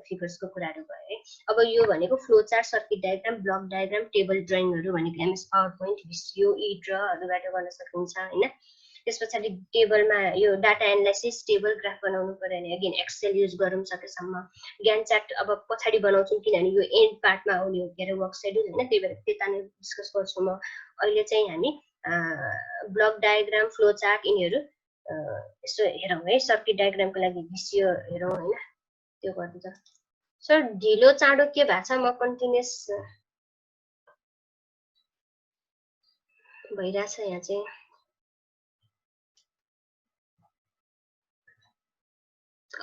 फिगर्सको कुराहरु भयो है अब यो भनेको flow chart circuit diagram block diagram table ड्रइङहरु भनेको एमएस पावर पोइन्ट भिसिओ ई ड्रहरुबाट गर्न सकिन्छ हैन त्यसपछि टेबलमा यो डाटा एनालाइसिस टेबल ग्राफ बनाउनु पर्यो भने अगेन एक्सेल युज गरौँ सकेसम्म ज्ञान चार्ट अब पछाडी बनाउँछौं किनभने यो एन्ड पार्टमा आउने हो के रे वर्क शेड्युल हैन त्यही भएर त्यता नै डिस्कस गर्छौं म अहिले चाहिँ हामी ब्लक डायग्राम फ्लो चार्ट यिनीहरु यसो हेरौँ है सर्किट डायग्रामको लागि भिसिओ हेरौँ हैन त्यो गर्दै छ सर ढिलो चाँडो के भएको छ म कन्टिन्युअस भइराछ यहाँ चाहिँ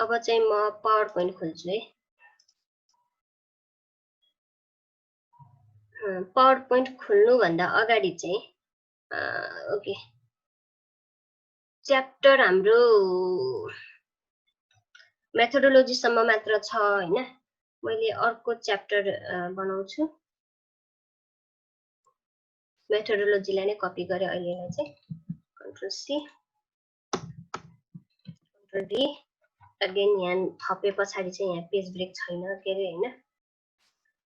अब चाहिँ म पावर पोइन्ट खोल्छु है पावर पोइन्ट खोल्नु भन्दा अगाडि चाहिँ ओके च्याप्टर हाम्रो मेथोडोलोजी सम्म मात्र छ हैन मैले अर्को च्याप्टर बनाउँछु मेथोडोलोजीलाई नै कपी गरे अहिलेलाई चाहिँ control C control D again यहाँ थपे पछाडी चाहिँ यहाँ पेज ब्रेक छैन के रे हैन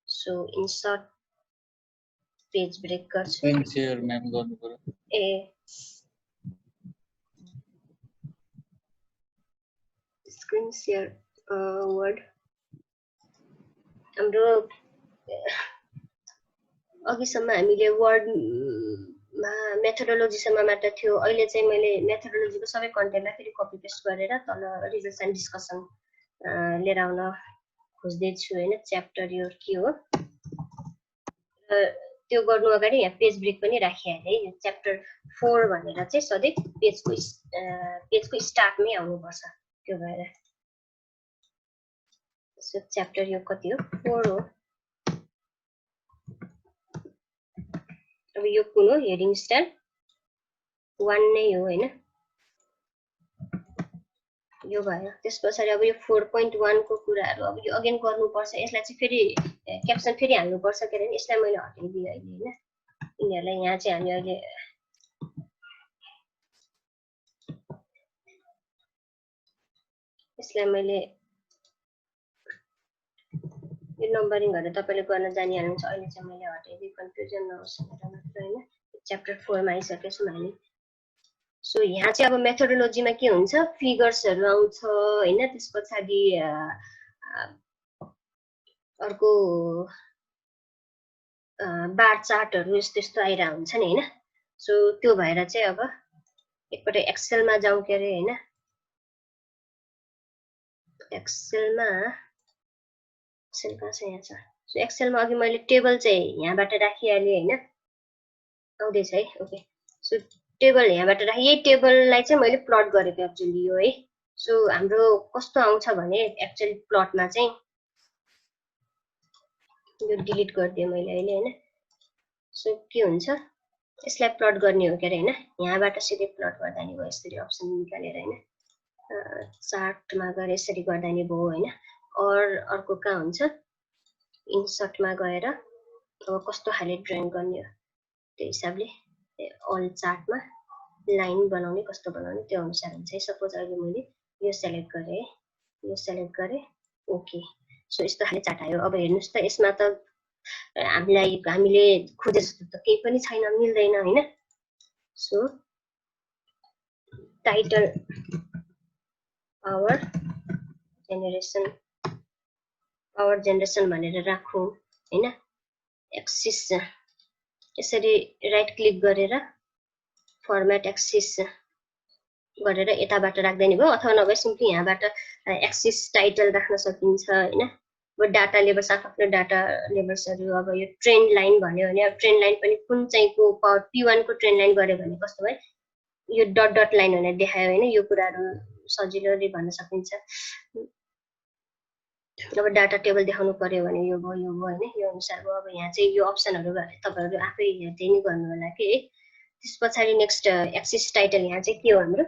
सो इन्सर्ट पेज ब्रेक गर्छु स्क्रिन शेयर म्याम गर्नु पर्यो ए स्क्रिन शेयर वर्ड हाम्रो अघिसम्म हामीले वर्डमा मेथोडोलोजीसम्म मात्र थियो अहिले चाहिँ मैले मेथोडोलोजीको सबै कन्टेन्टलाई फेरि कपी पेस्ट गरेर तल रिजल्ट्स एन्ड डिस्कसन लिएर आउन खोज्दै छु हैन च्याप्टर यो के हो त्यो गर्नु अगाडि यहाँ पेज ब्रेक पनि राखिहाले है च्याप्टर 4 भनेर चाहिँ सधैँ पेजको स्टार्टमै आउनु पर्छ त्यो भएर सो च्याप्टर यो कति हो 4 हो अब यो कुन हो हेडिङ स्टाइल 1 नै हो हैन यो भयो त्यसपछि अब यो 4.1 को कुराहरु अब यो अगेन गर्नु पर्छ यसलाई चाहिँ फेरि क्याप्सन फेरि हाल्नु पर्छ के हैन यसलाई मैले हटाइदिए अहिले हैन यिनीहरुलाई यहाँ चाहिँ हामी अहिले यसलाई मैले यो नम्बरिङ गरेर तपाईले गर्न जानिहाल्नुहुन्छ अहिले चाहिँ मैले हटाइदिए कन्फ्युजन नहोस् भनेर मात्र हैन च्याप्टर 4 मा आइसकेछौं हामी सो यहाँ चाहिँ अब मेथोडोलोजीमा के हुन्छ फिगर्सहरु आउँछ हैन त्यसपछि अर्को बार चार्टहरु यस्तो यस्तो आइरा हुन्छ नि हैन सो त्यो भएर चाहिँ अब एकपटक एक्सेलमा जाउँ के रे हैन एक्सेलमा एक्सेल कहाँ छ यहाँ छ सो एक्सेलमा अघि मैले टेबल चाहिँ यहाँबाट राखिहाले हैन आउँदैछ है ओके सो टेबल यहाँबाट राखे यही टेबललाई चाहिँ मैले प्लट गरेको एक्चुअली यो है सो हाम्रो कस्तो आउँछ भने एक्चुअली प्लटमा चाहिँ यो डिलिट गरिदिए मैले अहिले हैन सो के हुन्छ यसलाई प्लट गर्ने हो के हैन यहाँबाट सिधै प्लट गर्दा नि भयो यसरी अप्सन निकालेर हैन चार्टमा गएर यसरी गर्दा नि भयो हैन अर्को कहाँ हुन्छ इन्सर्टमा गएर अब कस्तो खाले ड्राइङ गर्ने हो त्यो हिसाबले अल चार्टमा लाइन बनाउने कस्तो बनाउने त्यो अनुसार हुन्छ है सपोज अहिले मैले यो सेलेक्ट गरे ओके सो यस्तो खाले चार्ट आयो अब हेर्नुस् त यसमा त हामीले खोजे जस्तो त केही पनि छैन मिल्दैन हैन सो टाइटल पावर जेनेरेसन भनेर राखौं हैन एक्सिस यसरी राइट क्लिक गरेर फर्मेट एक्सिस गरेर यताबाट राख्दै नि भयो अथवा नभए सिम्पली यहाँबाट एक्सिस टाइटल राख्न सकिन्छ हैन अब डाटा लेभल्स आफ्नो डाटा लेभल्सहरु अब यो ट्रेन्ड लाइन भन्यो भने अब ट्रेन्ड लाइन पनि कुन चाहिँ को पावर P1 को ट्रेन्ड लाइन गर्यो भने कस्तो भयो यो डट डट लाइन भनेर देखायो हैन यो कुराहरु सजिलोले भन्न सकिन्छ अब डाटा टेबल देखाउनु पर्यो भने यो भयो हैन यो अनुसार भयो अब यहाँ चाहिँ यो अप्सनहरु भए तपाईहरु आफै हेर्दै नि गर्नु होला के है त्यसपछि नेक्स्ट एक्सिस टाइटल यहाँ चाहिँ के हो हाम्रो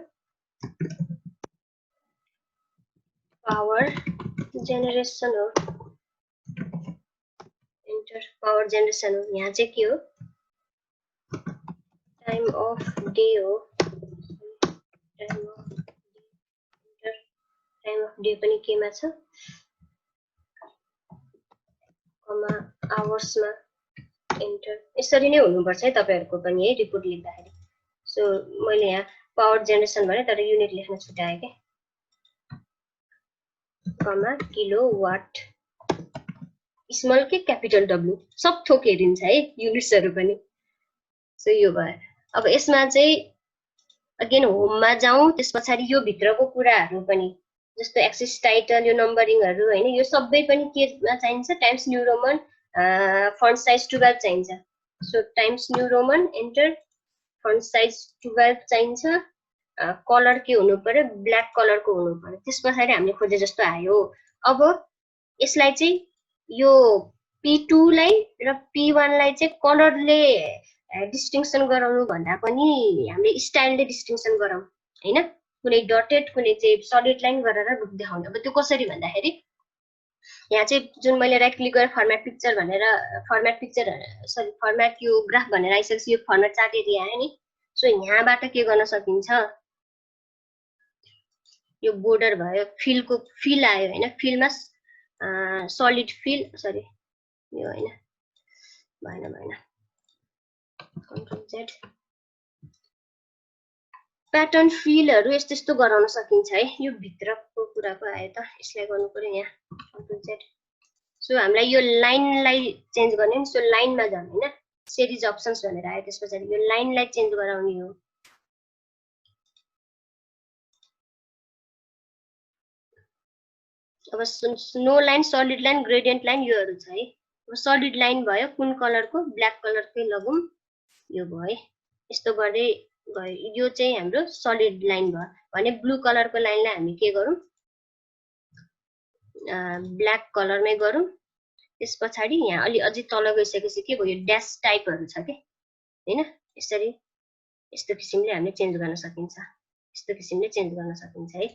पावर जेनेरेसन हो इन्टर पावर जेनेरेसन हो यहाँ चाहिँ के हो टाइम अफ डे हो टाइम अफ डे पनि केमा छ कमा आवर्समा इन्टर यसरी नै हुनुपर्छ है तपाईहरुको पनि है रिपोर्ट लेख्दाखेरि। सो मैले यहाँ पावर जेनेरेसन भने तर युनिट लेख्न छुटाए के कमा किलोवाट स्मल के क्यापिटल डब्लु सब थोक हेरिन्छ है युनिट्सहरु पनि। सो यो भयो। अब यसमा चाहिँ अगेन होममा जाउँ त्यसपछि यो भित्रको कुराहरु पनि जस्तो एक्सेस टाइटल यो नम्बरिङहरु हैन यो सबै पनि केमा चाहिन्छ times new Roman font size 12 चाहिन्छ। So times new Roman enter font size 12 चाहिन्छ। कलर के हुनु पर्यो ब्ल्याक कलरको हुनु पर्यो। त्यसपछि हामीले खोजे जस्तो आयो। अब यसलाई चाहिँ यो P2 लाई र P1 लाई चाहिँ कलरले डिस्टिंक्सन गराउनु भन्दा पनि हामीले स्टाइलले डिस्टिंक्सन गराउँ हैन। कुनै डटेड कुनै चाहिँ सलिड लाइन गरेर रूप देखाउने। अब त्यो कसरी भन्दाखेरि यहाँ चाहिँ जुन मैले राइट क्लिक गरेर फर्मेट पिक्चर भनेर फर्मेट पिक्चर सरी फर्मेट यो ग्राफ भनेर आइसकेपछि यो फर्मेट चार्ट एरिया आयो नि। सो यहाँबाट के गर्न सकिन्छ यो बोर्डर भयो फिलको फिल आयो हैन फिलमा सलिड फिल सरी यो हैन भएन कन्ट्रोल जेड प्याटर्न फिलहरु यस्तो यस्तो गराउन सकिन्छ है। यो भित्रको कुराको आयो त यसलाई गर्नु पर्यो यहाँ कन्ट्रोल जेड। सो हामीलाई यो लाइनलाई चेन्ज गर्ने नि सो लाइनमा जानु हैन सिरिज अप्सन्स भनेर आयो। त्यसपछि यो लाइनलाई चेन्ज गराउने हो। अब no line solid line gradient line योहरु छ है। अब सलिड लाइन भयो कुन कलरको ब्ल्याक कलरकै लगौं यो भयो। यस्तो गर्दै गयो। यो चाहिँ हाम्रो सलिड लाइन भयो भने ब्लू कलरको लाइनलाई हामी के गरौँ ब्ल्याक कलरमै गरौँ। त्यसपछि यहाँ अलि अझै तल गइसकेपछि के भयो ड्याश टाइपहरु छ के हैन यसरी यस्तो किसिमले हामीले चेन्ज गर्न सकिन्छ। यस्तो किसिमले चेन्ज गर्न सकिन्छ है।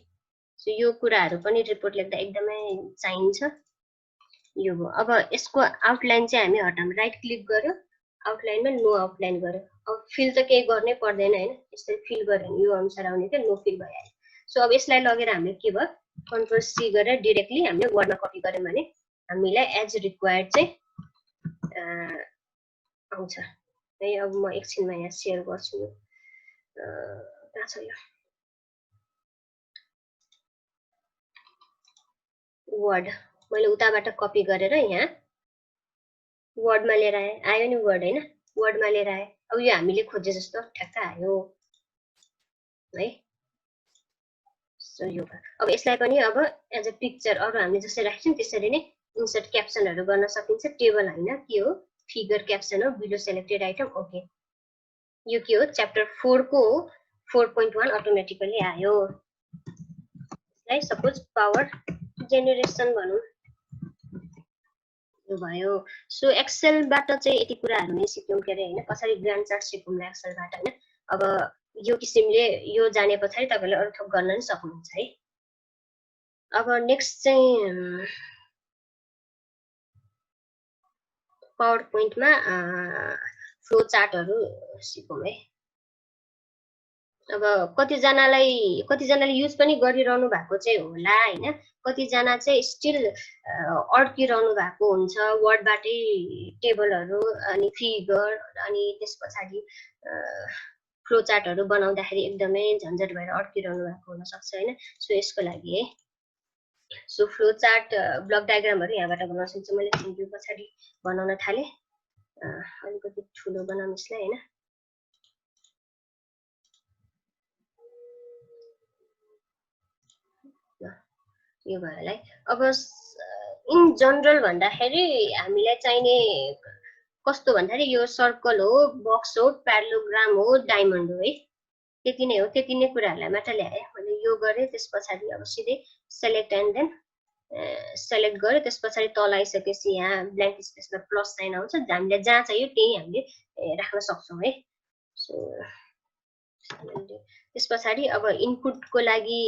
सो यो कुराहरु पनि रिपोर्ट लेख्दा एकदमै चाहिन्छ। यो हो। अब यसको आउटलाइन चाहिँ हामी हटाउँ राइट क्लिक गर्यो आउटलाइनमा नो आउटलाइन गर्यो। अब फिल त केही गर्नै पर्दैन हैन यसरी फिल गर्यो भने यो अनुसार आउने के नो फिल भइहाल्यो। सो अब यसलाई लगेर हामीले के भयो कन्ट्रोल सी गरेर डाइरेक्टली हामीले वर्डमा कपी गर्यौं भने हामीलाई एज रिक्वायर्ड चाहिँ आउँछ है। अब म एकछिनमा यहाँ शेयर गर्छु यो कहाँ छ यो वर्ड मैले उताबाट कपी गरेर यहाँ वर्डमा लिएर आयो नि वर्ड हैन वर्डमा लिएर आए। अब यो हामीले खोजे जस्तो ठ्याक्क आयो है। सो यो अब यसलाई पनि अब एज अ पिक्चर अरु हामीले जसरी राख्छौं त्यसरी नै इन्सर्ट क्याप्सनहरु गर्न सकिन्छ। टेबल हैन के हो फिगर क्याप्सन हो बिलो सेलेक्टेड आइटम ओके। यो के हो च्याप्टर 4 को 4.1 अटोमेटिकली आयो। यसलाई सपोज पावर जेनेरेसन भनौं यो भयो। सो एक्सेलबाट चाहिँ यति कुराहरु नै सिक्यौं के रे हैन पछाडी ग्रान्ड चार्ट सिक्यौंला एक्सेलबाट हैन। अब यो किसिमले यो जाने पछाडी तपाईले अरु थोक गर्न नि सक्नुहुन्छ है। अब नेक्स्ट चाहिँ पावर पोइन्टमा फ्लो चार्टहरु सिकौं है। अब कतिजनाले युज पनि गरिरहनु भएको चाहिँ होला हैन। कतिजना चाहिँ स्टिल अड्किरहनु भएको हुन्छ वर्डबाटै टेबलहरु अनि फिगर अनि त्यसपछि फ्लो चार्टहरु बनाउँदाखेरि एकदमै झन्झट भएर अड्किरहनु भएको हुन सक्छ हैन। सो यसको लागि है सो फ्लो चार्ट ब्लक डायग्रामहरु यहाँबाट बनाउन सक्छु। मैले थिम्पु पछाडी बनाउन थाले अलिकति ठुलो बनाउँ यसलाई हैन। यो भएलाई अब इन जनरल भन्दाखेरि हामीलाई चाहिने कस्तो भन्दाखेरि यो सर्कल हो बक्स हो प्यारालोग्राम हो डायमन्ड हो है। त्यति नै हो। त्यति नै कुराहरुलाई मात्र ल्याए मैले यो गरे त्यसपछि अब सिधै सेलेक्ट एन्ड देन सेलेक्ट गरे त्यसपछि तल आइसकेपछि यहाँ ब्ल्याङ्क स्पेसमा प्लस साइन आउँछ। हामीले जहाँ चाहियो त्यही हामीले राख्न सक्छौं है। सो त्यसपछि अब इनपुटको लागि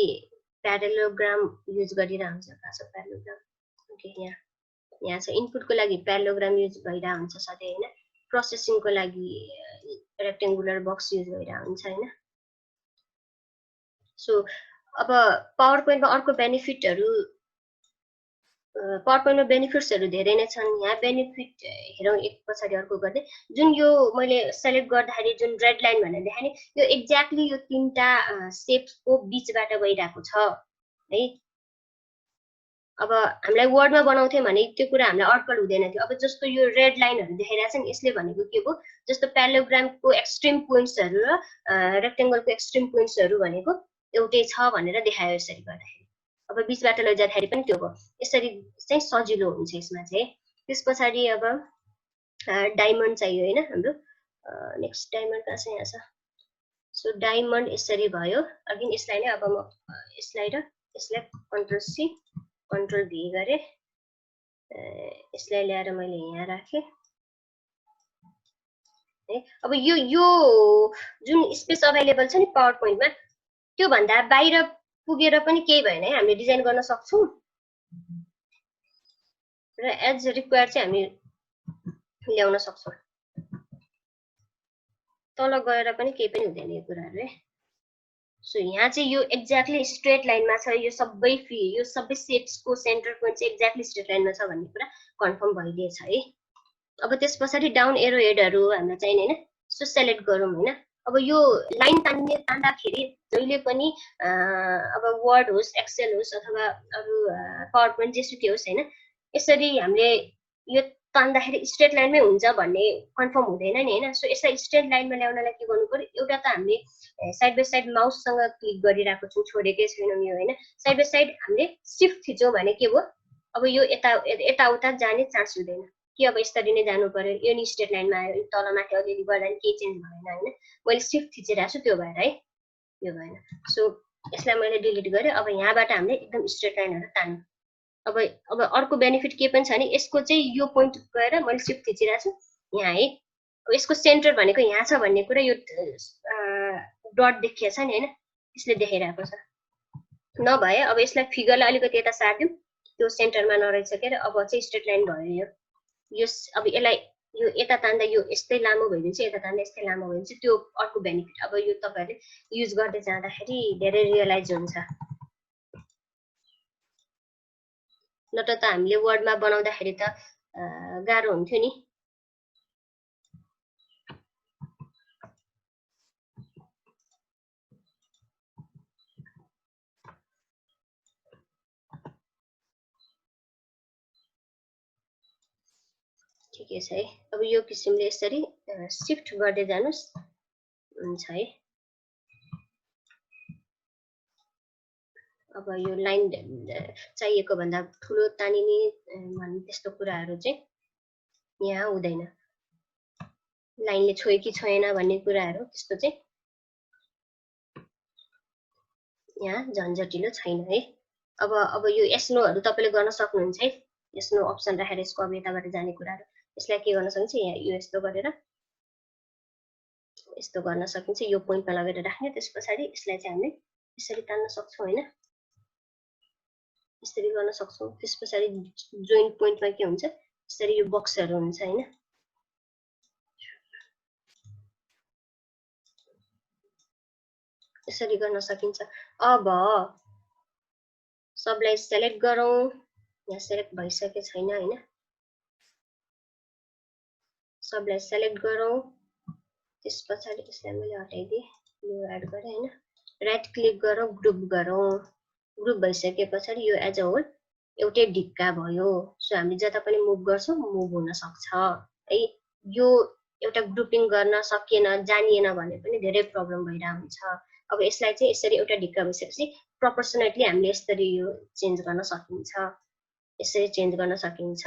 प्यारालोग्राम युज गरिरा हुन्छ। कहाँ छ प्यारालोग्राम ओके यहाँ छ। इनपुटको लागि प्यारालोग्राम युज भइरा हुन्छ सधैं हैन। प्रोसेसिङको लागि रेक्टेंगुलर बक्स युज भइरा हुन्छ हैन। सो अब पावर पोइन्टमा अर्को बेनिफिटहरु पावर पोइन्टमा बेनिफिट्सहरु धेरै नै छन्। यहाँ बेनिफिट हेरौँ एक पछाडी अर्को गर्दै। जुन यो मैले सेलेक्ट गर्दाखेरि जुन रेड लाइन भनेर देखाएँ नि, यो एक्ज्याक्टली यो तीनटा शेप्सको बीचबाट गइरहेको छ है। अब हामीलाई वर्डमा बनाउँथ्यौं भने त्यो कुरा हामीलाई अड्कल हुँदैन थियो। अब जस्तो यो रेड लाइनहरु देखाइरहेछ नि, यसले भनेको के हो, जस्तो प्यारालोग्रामको एक्सट्रिम पोइन्ट्सहरु र रेक्टेंगलको एक्सट्रिम पोइन्ट्सहरु भनेको एउटै छ भनेर देखायो यसरी गर्दाखेरि। अब बीचबाट लैजाँदाखेरि पनि त्यो हो। यसरी चाहिँ सजिलो हुन्छ यसमा चाहिँ। त्यसपछि अब डायमन्ड चाहियो हैन हाम्रो। नेक्स्ट डायमन्ड कहाँ छ, यहाँ छ। सो डायमन्ड यसरी भयो। अघि यसलाई नै अब म यसलाई र यसलाई कन्ट्रोल सी कन्ट्रोल भी गरे। यसलाई ल्याएर मैले यहाँ राखे है। अब यो जुन स्पेस अवेलेबल छ नि पावर पोइन्टमा, त्यो भन्दा बाहिर पुगेर पनि केही भएन है, हामीले डिजाइन गर्न सक्छौं र एज रिक्वायर्ड चाहिँ हामी ल्याउन सक्छौं। तल गएर पनि केही पनि हुँदैन यो कुराहरु है। सो यहाँ चाहिँ यो एक्ज्याक्टली स्ट्रेट लाइनमा छ। यो सबै शेप्सको सेन्टर पोइन्ट चाहिँ एक्ज्याक्टली स्ट्रेट लाइनमा छ भन्ने कुरा कन्फर्म भइदिएछ है। अब त्यसपछि डाउन एरो हेडहरु हामीलाई चाहिने हैन। सो सेलेक्ट गरौँ हैन। अब यो लाइन तान्दाखेरि जहिले पनि अब वर्ड होस्, एक्सेल होस् अथवा अरु पावर पोइन्ट जेसुकै होस् हैन, यसरी हामीले यो तान्दाखेरि स्ट्रेट लाइनमै हुन्छ भन्ने कन्फर्म हुँदैन नि हैन। सो यसलाई स्ट्रेट लाइनमा ल्याउनलाई के गर्नु पर्यो, एउटा त हामीले साइड बाइ साइड माउससँग क्लिक गरिरहेको छौं, छोडेकै छैनौं यो हैन। साइड बाइ साइड हामीले शिफ्ट थिचौं भने के हो, अब यो यताउता जाने चान्स हुँदैन कि अब यसरी नै जानु पर्यो, यो नि स्ट्रेट लाइनमा आयो, तल माथि अलिअलि गर्दा नि केही चेन्ज भएन हैन। मैले शिफ्ट थिचिरहेको छु, त्यो भएर है यो भएन। सो यसलाई मैले डिलिट गरे। अब यहाँबाट हामीले एकदम स्ट्रेट लाइनहरु तान्नु। अब अर्को बेनिफिट के पनि छ नि, यसको चाहिँ यो पोइन्ट गएर मैले शिफ्ट थिचिरहेको छु यहाँ है। अब यसको सेन्टर भनेको यहाँ छ भन्ने कुरा यो डट देखिएछ नि हैन, यसले देखाइरहेको छ। नभए अब यसलाई फिगरलाई अलिकति यता सार्दियौं, त्यो सेन्टरमा नरहिसकेर अब चाहिँ स्ट्रेट लाइन भयो यो। अब यसलाई यो यता तान्दा यो यस्तै लामो भइदिन्छ, यता तान्दा यस्तै लामो भइदिन्छ, त्यो अर्को बेनिफिट। अब यो तपाईहरुले युज गर्दै जाँदाखेरि धेरै रियलाइज हुन्छ। नत्र त हामीले वर्डमा बनाउँदाखेरि त गाह्रो हुन्थ्यो नि। ठिकै छ है। अब यो किसिमले यसरी शिफ्ट गर्दै जानुस् हुन्छ है। अब यो लाइन चाहिएको भन्दा ठुलो तानिने भन्ने त्यस्तो कुराहरु चाहिँ यहाँ हुँदैन। लाइनले छोयो कि छोएन भन्ने कुराहरु त्यस्तो चाहिँ यहाँ झन्झटिलो छैन है। अब यो एस्नोहरु तपाईले गर्न सक्नुहुन्छ है। एस्नो अप्सन राखेर यसको अब यताबाट जाने कुराहरु यसलाई के गर्न सकिन्छ, यहाँ यो यस्तो गरेर यस्तो गर्न सकिन्छ। यो पोइन्टमा लगेर राख्ने, त्यसपछि यसलाई चाहिँ हामीले यसरी तान्न सक्छौं हैन, यसरी गर्न सक्छौं। त्यसपछि जोइन्ट पोइन्टमा के हुन्छ, यसरी यो बक्सहरु हुन्छ हैन, यसरी गर्न सकिन्छ। अब सबलाई सेलेक्ट गरौँ। यहाँ सेलेक्ट भइसके छैन हैन, सबलाई सेलेक्ट गरौँ। त्यसपछि यसलाई मैले हटाइदिए, यो एड गरे हैन। राइट क्लिक गरौँ, ग्रुप गरौँ। ग्रुप भइसकेपछि यो एज अ होल एउटै ढिक्का भयो। सो हामी जता पनि मुभ गर्छौं मुभ हुन सक्छ है। यो एउटा ग्रुपिङ गर्न सकिएन, जानिएन भने पनि धेरै प्रब्लम भइरहेको हुन्छ। अब यसलाई चाहिँ यसरी एउटा ढिक्का भइसकेपछि प्रोपोर्सनेटली हामीले यसरी यो चेन्ज गर्न सकिन्छ, यसरी चेन्ज गर्न सकिन्छ।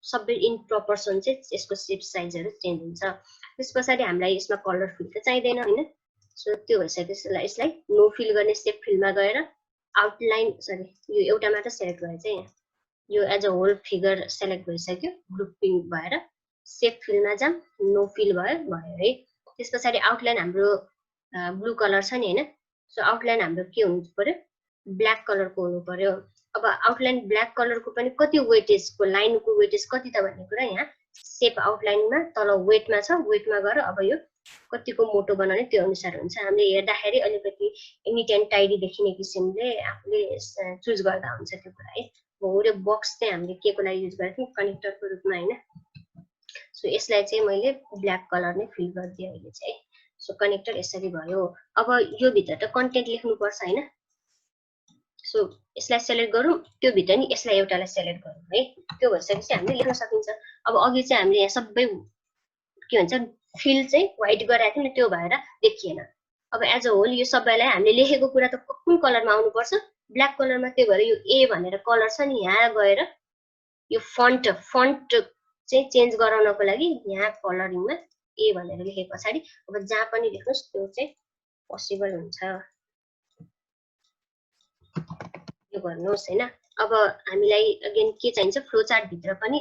सबै इन प्रोपोर्सन चाहिँ यसको शेप साइजहरु चेन्ज हुन्छ। त्यसपछि हामीलाई यसमा कलर फिल त चाहिदैन हैन। सो त्यो भइसकेपछि यसलाई नो फिल गर्ने शेप फिलमा गएर आउटलाइन यो एउटा मात्र सेलेक्ट गरेर चाहिँ यो as a whole figure select भइसक्यो। ग्रुपिङ भएर शेप फिलमा जाम, नो फिल भयो है। त्यसपछि आउटलाइन हाम्रो ब्लू कलर छ नि हैन। सो आउटलाइन हाम्रो के हुनु पर्यो, ब्ल्याक कलरको हुनु पर्यो। अब आउटलाइन ब्ल्याक कलरको पनि कति वेटेजको, लाइनको वेटेज कति त भन्ने कुरा यहाँ शेप आउटलाइनमा तल वेटमा छ। वेटमा गएर अब यो कतिको मोटो बनाउने त्यो अनुसार हुन्छ। हामीले हेर्दाखेरि अलिकति निट एन्ड टाइडी देखिने किसिमले आफूले चुज गर्दा हुन्छ त्यो कुरा है। हो र बक्स चाहिँ हामीले के को लागि युज गरेको थियौँ कनेक्टरको रूपमा हैन सो यसलाई चाहिँ मैले ब्ल्याक कलर नै फिल गरिदिएँ अहिले चाहिँ सो कनेक्टर यसरी भयो अब यो भित्र त कन्टेन्ट लेख्नु पर्छ हैन सो यसलाई सेलेक्ट गरौँ त्यो भित्र नि यसलाई एउटालाई सेलेक्ट गरौँ है त्यो भइसकेपछि हामीले लेख्न सकिन्छ अब अघि चाहिँ हामीले यहाँ सबै के भन्छ फिल चाहिँ व्हाइट गराएको थियौँ नि त्यो भएर देखिएन अब एज अ होल यो सबैलाई हामीले लेखेको कुरा त कुन कलरमा आउनुपर्छ ब्ल्याक कलरमा त्यो भएर यो ए भनेर कलर छ नि यहाँ गएर यो फन्ट चाहिँ चेन्ज गराउनको लागि यहाँ कलरिङमा ए भनेर लेखे पछाडि अब जहाँ पनि लेख्नुहोस् त्यो चाहिँ पोसिबल हुन्छ यो गर्नुहोस् हैन अब हामीलाई अगेन के चाहिन्छ फ्लो चार्ट भित्र पनि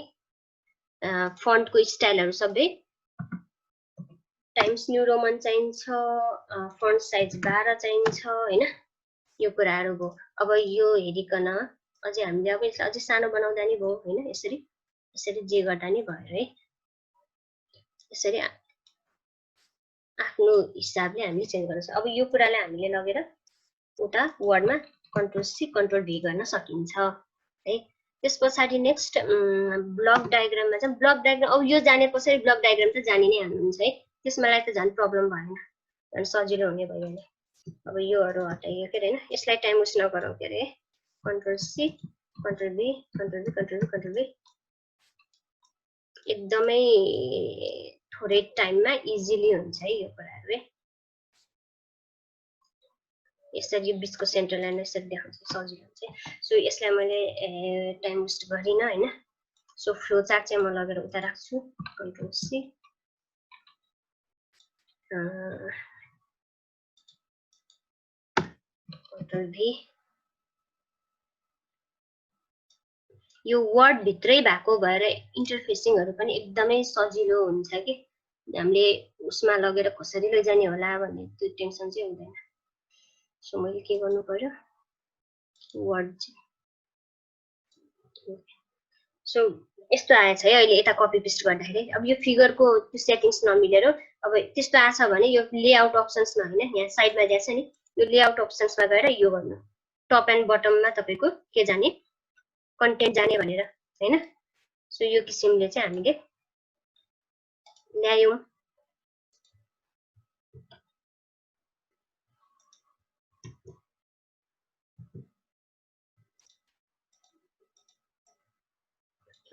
फन्टको स्टाइलहरु सबै टाइम्स न्यू रोमन चाहिन्छ फन्ट साइज 12 चाहिन्छ हैन यो कुराहरु भयो अब यो हेरिकन अझै हामीले अब यसलाई अझै सानो बनाउँदा नि भयो हैन यसरी जे गर्दा नि भयो है यसरी आफ्नो हिसाबले हामीले चेन्ज गर्न सक्छौं अब यो कुरालाई हामीले लगेर उता वर्डमा कन्ट्रोल सी कन्ट्रोल भी गर्न सकिन्छ है त्यसपछि नेक्स्ट ब्लक डायग्राममा चाहिँ ब्लक डायग्राम अब यो जाने पछाडि ब्लक डायग्राम त जानि नै हाल्नुहुन्छ है त्यसमालाई त झन् प्रब्लम भएन झन् सजिलो हुने भइहाल्यो अब योहरु हटाइयो के हैन यसलाई टाइम वेस्ट नगरौँ के रे कन्ट्रोल सी कन्ट्रोल भी कन्ट्रोल भी एकदमै थोरै टाइममा इजिली हुन्छ है यो कुराहरु है यसरी बिचको सेन्टर लाइन यसरी देखाउँछु सजिलो हुन्छ सो यसलाई मैले टाइम वेस्ट गरिन हैन सो फ्लो चार्ट चाहिँ म लगेर उता राख्छु कन्ट्रोल सी कन्ट्रोल भी यो वर्ड भित्रै भएको भएर इन्टरफेसिङहरु पनि एकदमै सजिलो हुन्छ के हामीले उसमा लगेर कसरी लैजाने होला भन्ने त्यो टेन्सन चाहिँ हुँदैन सो मैले के गर्नु पर्यो वर्ड सो यस्तो आएछ है अहिले यता कपी पेस्ट गर्दाखेरि अब यो फिगरको त्यो सेटिंग्स नमिलेर अब त्यस्तो आछ भने यो लेआउट अप्सन्समा हैन यहाँ साइडमा ज्या छ नि यो लेआउट अप्सन्समा गएर यो गर्नु टप एन्ड बटममा तपाईको के जाने कन्टेन्ट जाने भनेर हैन सो यो किसिमले चाहिँ हामीले ल्यायौं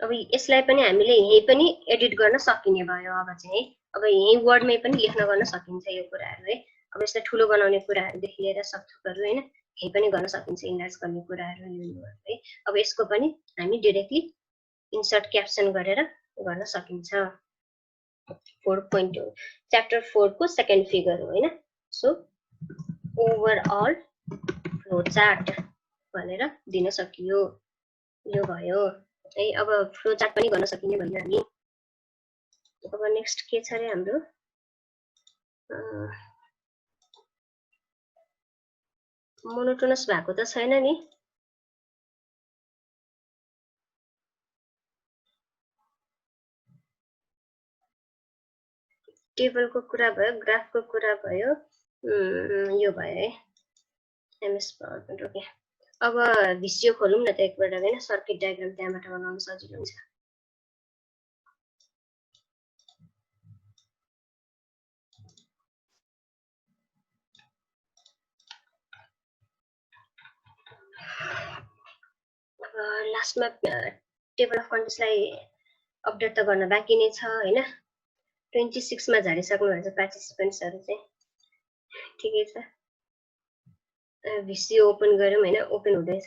अब यसलाई पनि हामीले यही पनि एडिट गर्न सकिने भयो अब चाहिँ अब यही वर्डमै पनि लेख्न गर्न सकिन्छ यो कुराहरु है अब यसलाई ठुलो बनाउने कुराहरु देखि लिएर सबथोकहरु हैन यही पनि गर्न सकिन्छ इन्लार्ज गर्ने कुराहरु यो है अब यसको पनि हामी डाइरेक्टली इन्सर्ट क्याप्सन गरेर गर्न सकिन्छ 4.2 च्याप्टर 4 को सेकेन्ड फिगर हो हैन सो ओभरअल फ्लो चार्ट भनेर दिन सकियो यो भयो है अब फ्लो चार्ट पनि गर्न सकिने भयो हामी अब नेक्स्ट के छ रे हाम्रो मोनोटोनस भएको त छैन नि टेबलको कुरा भयो ग्राफको कुरा भयो यो भयो है एमएस पावर पोइन्ट ओके अब भिसियो खोलौँ न त एकपल्ट हैन सर्किट डायग्राम त्यहाँबाट बनाउन सजिलो हुन्छ लास्टमा टेबल अफ कन्टेन्ट्सलाई अपडेट त गर्न बाँकी नै छ हैन 26 मा झारिसक्नु भएको छ पार्टिसिपेन्ट्सहरु चाहिँ ठिकै छ भिसियो ओपन गरौँ हैन ओपन हुँदैछ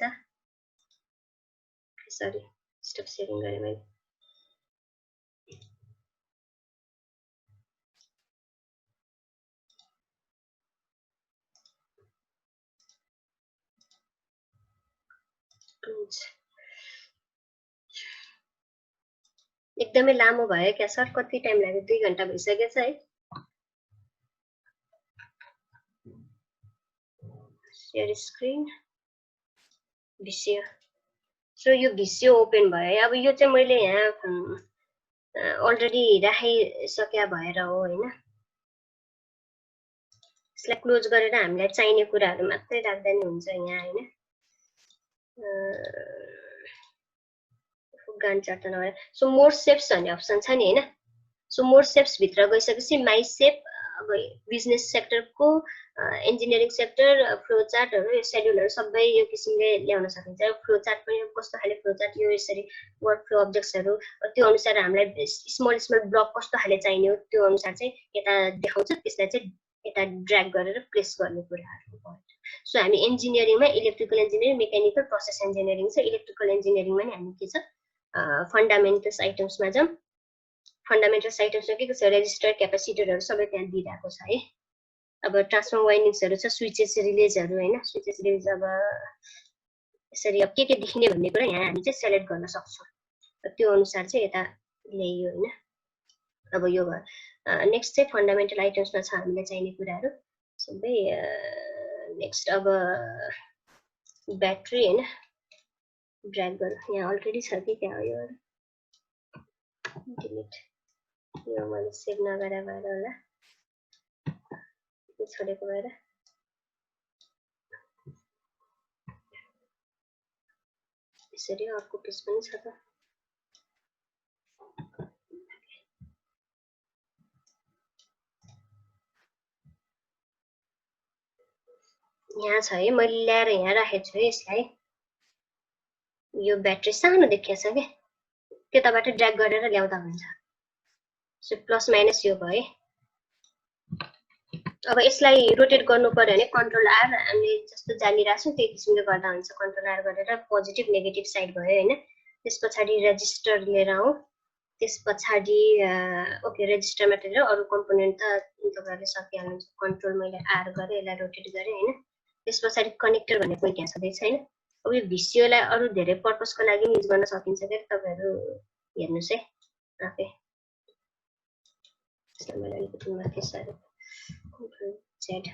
सरी स्टप सेयरिङ गरे मैले एकदमै लामो भयो क्या सर कति टाइम लाग्यो 2 घण्टा भइसकेछ है शेयर स्क्रिन भिसियो सो यो भिसियो ओपन भयो है अब यो चाहिँ मैले यहाँ अलरेडी राखिसक्या भएर हो हैन यसलाई क्लोज गरेर हामीलाई चाहिने कुराहरु मात्रै राख्दा नि हुन्छ यहाँ हैन गान चार्ट त नभएर सो मोर सेप्स भन्ने अप्सन छ नि हैन सो मोर सेप्स भित्र गइसकेपछि माई सेप अब बिजनेस सेक्टरको इन्जिनियरिङ सेक्टर फ्लो चार्टहरु शेड्युलहरु सबै यो किसिमले ल्याउन सकिन्छ फ्लो चार्ट पनि कस्तो खाले फ्लो चार्ट यो यसरी वर्क फ्लो अब्जेक्ट्सहरु त्यो अनुसार हामीलाई स्मल ब्लक कस्तो खाले चाहिने हो त्यो अनुसार चाहिँ यता देखाउँछ त्यसलाई चाहिँ यता ड्र्याग गरेर प्लेस गर्ने कुराहरु भयो सो हामी इन्जिनियरिङमा electrical engineering mechanical process engineering छ इलेक्ट्रिकल इन्जिनियरिङमा नि हामी के छ फन्डामेन्टल्स आइटम्समा जाम फन्डामेन्टल्स आइटम्समा के छ रेजिस्टर क्यापेसिटरहरु सबै त्यहाँ दिइराको छ है अब ट्रान्सफर्मर वाइन्डिङ्सहरु छ स्विचेस रिलेजहरु हैन स्विचेस रिलेज अब यसरी अब के देखिने भन्ने कुरा यहाँ हामी चाहिँ सेलेक्ट गर्न सक्छौं त्यो अनुसार चाहिँ यता ल्याइयो हैन अब यो भयो नेक्स्ट चाहिँ फन्डामेन्टल आइटम्समा छ हामीलाई चाहिने कुराहरु सबै नेक्स्ट अब ब्याट्री हैन ड्र्याग गर्नु यहाँ अलरेडी छ कि क्या हो यो डिलिट यो मैले सेभ नगरे भएर होला यो छोडेको भएर यसरी अर्को पेज पनि छ त यहाँ छ है मैले ल्याएर यहाँ राखेको छु यसलाई यो ब्याट्री सानो देखिया छ के त्यताबाट ड्र्याग गरेर ल्याउँदा हुन्छ सो प्लस माइनस यो भयो अब यसलाई रोटेट गर्नु पर्यो भने कन्ट्रोल आर हामीले जस्तो जानिराछौं त्यही किसिमले गर्दा हुन्छ कन्ट्रोल आर गरेर पोजिटिभ नेगेटिभ साइड भयो हैन त्यसपछि रेजिस्टर लिएर आऊ त्यसपछि ओके रेजिस्टरमा लिएर अरु कम्पोनेन्ट त तपाईहरुले सकिहाल्नुहुन्छ कन्ट्रोल मैले आर गरे यसलाई रोटेट गरे हैन त्यसपछि कनेक्टर भन्ने कोही त्यहाँ छँदै छैन अब यो भिसिओलाई अरु धेरै पर्पसको लागि युज गर्न सकिन्छ के तपाईहरु हेर्नुस् है आफै त्यसलाई मैले अलिकति माथि सारे कन्ट्रोल जेड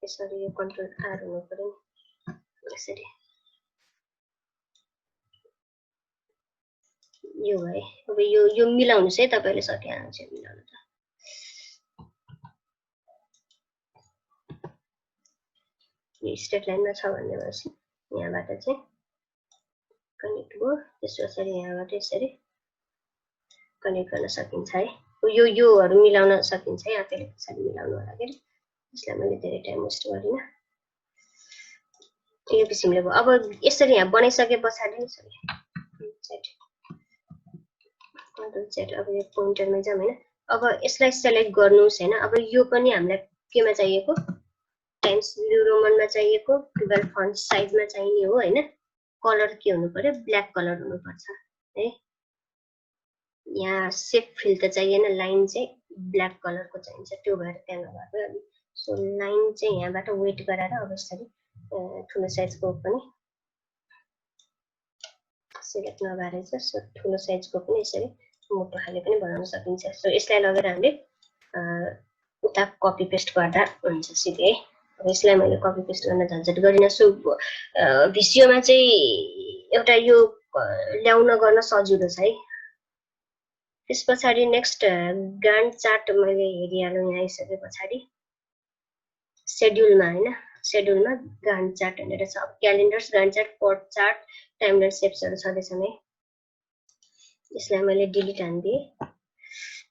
यसरी यो कन्ट्रोल आर हुनु पर्यो यसरी यो भए अब यो मिलाउनुस् है तपाईले सकिहाल्नुहुन्छ मिलाउन त यो स्टेट लाइनमा छ भन्ने भएपछि यहाँबाट चाहिँ कनेक्ट भयो त्यसपछि यहाँबाट यसरी कनेक्ट गर्न सकिन्छ है योहरु मिलाउन सकिन्छ है आफैले कसरी मिलाउनु होला के यसलाई मैले धेरै टाइम वेस्ट गरिन यो किसिमले भयो अब यसरी यहाँ बनाइसके पछाडी कन्ट्रोल जेड अब यो पोइन्टरमा जाम हैन अब यसलाई सेलेक्ट गर्नुस् हैन अब यो पनि हामीलाई केमा चाहिएको टाइम्स न्यू रोमनमा चाहिएको 12 फन्ट साइजमा चाहिने हो हैन कलर के हुनु पर्यो ब्ल्याक कलर हुनु पर्छ है यहाँ सेप फिल त चाहिएन लाइन चाहिँ ब्ल्याक कलरको चाहिन्छ त्यो भएर त्यहाँ नभएको सो लाइन चाहिँ यहाँबाट वेट गराएर अब यसरी ठुलो साइजको पनि सिलेक्ट नभएर चाहिँ सो ठुलो साइजको पनि यसरी मोटो खाले पनि बनाउन सकिन्छ सो यसलाई लगेर हामीले उता कपी पेस्ट गर्दा हुन्छ सिधै अब यसलाई मैले कपी पेस्ट गर्न झन्झट गरिन सो भिसिओमा चाहिँ एउटा यो ल्याउन गर्न सजिलो छ है त्यसपछि नेक्स्ट गान्ट चार्ट मैले हेरिहालौं यहाँ आइसके पछाडी शेड्युलमा हैन शेड्युलमा गान्ट चार्ट भनेर छ अब calendars Gantt chart port chart timeline सेप्सहरु छँदैछ नै यसलाई मैले डिलिट हान्दिए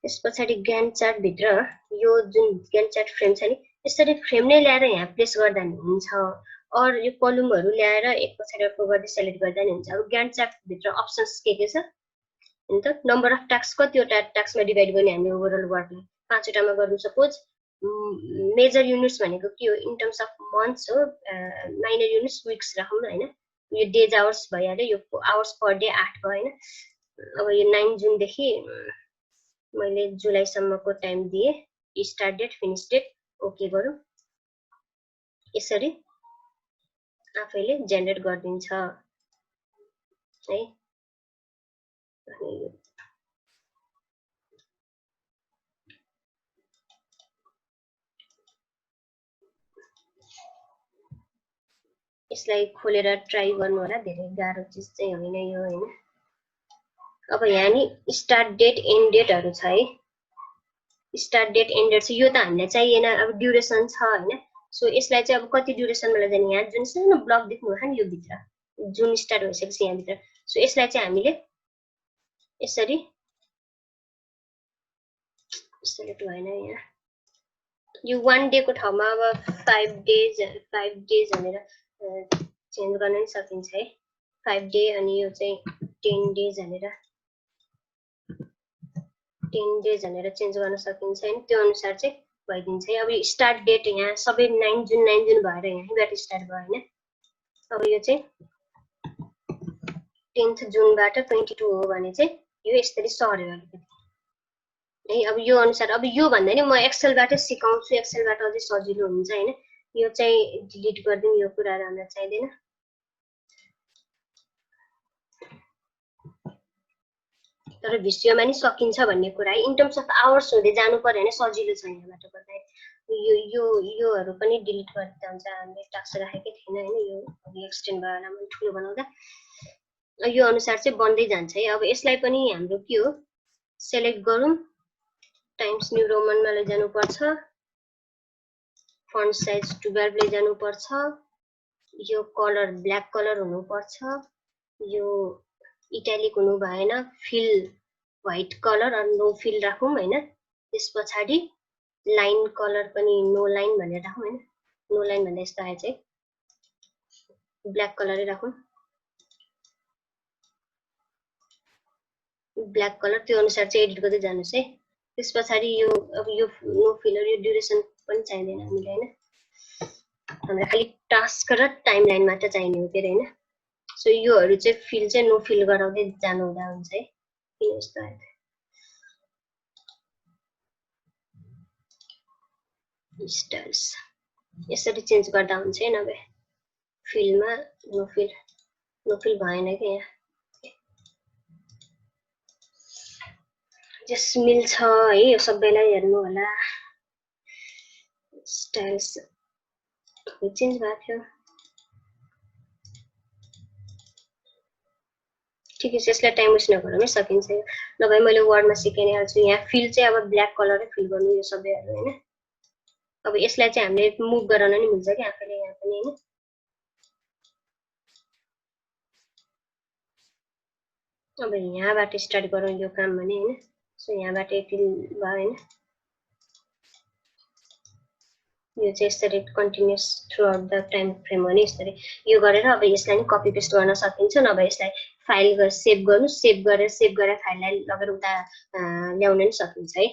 त्यसपछि गान्ट चार्ट भित्र यो जुन गान्ट चार्ट फ्रेम छ नि यसरी फ्रेम नै ल्याएर यहाँ प्लेस गर्दा नि हुन्छ अर यो कलमहरु ल्याएर एक पछाडी अर्को गर्दै सेलेक्ट गर्दा नि हुन्छ अब गान्ट चार्ट भित्र अप्सन्स के छ हैन त नम्बर अफ टास्क कतिवटा टास्कमा डिभाइड गर्ने हामी ओभरअल वर्कलाई 5 वटामा गर्नु सपोज मेजर युनिट्स भनेको के हो इन टर्म्स अफ मन्थ्स हो माइनर युनिट्स वीक्स राखौं न हैन यो डेज आवर्स भइहाल्यो यो आवर्स पर डे 8 भयो हैन अब यो 9 जुन देखि मैले जुलाई सम्मको टाइम दिए start date finish date okay गरौँ यसरी आफैले जेनेरेट गर्दिन्छ है यसलाई खोलेर ट्राई गर्नु होला धेरै गाह्रो चीज चाहिँ होइन यो हैन अब यहाँ नि स्टार्ट डेट एन्ड डेटहरु छ है स्टार्ट डेट एन्ड डेट यो त हामीलाई चाहिएन अब ड्युरेसन छ हैन सो यसलाई चाहिँ अब कति ड्युरेसनमा लैजाने यहाँ जुन सानो ब्लक देख्नु भयो नि यो भित्र जुन स्टार्ट भइसकेपछि यहाँ भित्र सो यसलाई चाहिँ हामीले यसरी सेलेक्ट भएन यहाँ यो 1 डे को ठाउँमा अब 5 डेज भनेर चेन्ज गर्न नि सकिन्छ है 5 डे अनि यो चाहिँ 10 डेज भनेर 10 डेज भनेर चेन्ज गर्न सकिन्छ हैन त्यो अनुसार चाहिँ भइदिन्छ है अब स्टार्ट डेट यहाँ सबै 9 जुन भएर यहीँबाट स्टार्ट भयो हैन अब यो चाहिँ 10th जुनबाट 22 हो भने चाहिँ यो यसरी सर्यो अलिकति है अब यो अनुसार अब यो भन्दा नि म एक्सेलबाटै सिकाउँछु एक्सेलबाट अझै सजिलो हुन्छ हैन यो चाहिँ डिलिट गर्दिम यो कुराहरु हामीलाई चाहिदैन तर भिडियोमा नि सकिन्छ भन्ने कुरा है इन टर्म्स अफ आवर्स हुँदै जानु पर्यो हैन सजिलो छ यहाँबाट गर्दा योहरु पनि डिलिट गर्दा हुन्छ हामीले टास्क राखेकै थिएन हैन यो एक्सटेन्ड भयो होला मैले ठुलो बनाउँदा यो अनुसार चाहिँ बन्दै जान्छ है अब यसलाई पनि हाम्रो के हो सेलेक्ट गरौँ टाइम्स न्यू रोमनमा लैजानु पर्छ फन्ट साइज 12 लैजानु पर्छ यो कलर ब्ल्याक कलर हुनु पर्छ यो इटालिक हुनु भएन फिल व्हाइट कलर अनि नो फिल राखौं हैन त्यसपछि लाइन कलर पनि नो लाइन भनेर राखौं हैन नो लाइन भन्दा यस्तो आए चाहिँ ब्ल्याक कलरै राखौं ब्ल्याक कलर त्यो अनुसार चाहिँ एडिट गर्दै जानुस् है त्यसपछि यो अब यो नो फिलर यो ड्युरेसन पनि चाहिदैन हामीलाई हैन हामीलाई खाली टास्क र टाइमलाइन मात्र चाहिने हो के हैन सो योहरु चाहिँ फिल चाहिँ नो फिल गराउँदै जानु हुँदा हुन्छ है किन यस्तो आयो स्टाइल्स यसरी चेन्ज गर्दा हुन्छ है नभए फिलमा नो फिल भएन के यहाँ जस मिल्छ है यो सबैलाई हेर्नु होला स्टाइल्स चेन्ज भएको थियो ठिकै छ यसलाई टाइम वेस्ट नगरौँ सकिन्छ नभए मैले वर्डमा सिकाइ नै हाल्छु यहाँ फिल चाहिँ अब ब्ल्याक कलरै फिल गर्नु यो सबैहरु हैन अब यसलाई चाहिँ हामीले मुभ गराउन नि मिल्छ के आफैले यहाँ पनि हैन अब यहाँबाट स्टार्ट गरौँ यो काम भने हैन सो यहाँबाट यति भयो हैन यो चाहिँ यसरी continuous through out the time frame हो नि यसरी यो गरेर अब यसलाई नि कपी पेस्ट गर्न सकिन्छ नभए यसलाई फाइल सेभ गर्नु सेभ गरेर फाइललाई लगेर उता ल्याउन नि सकिन्छ है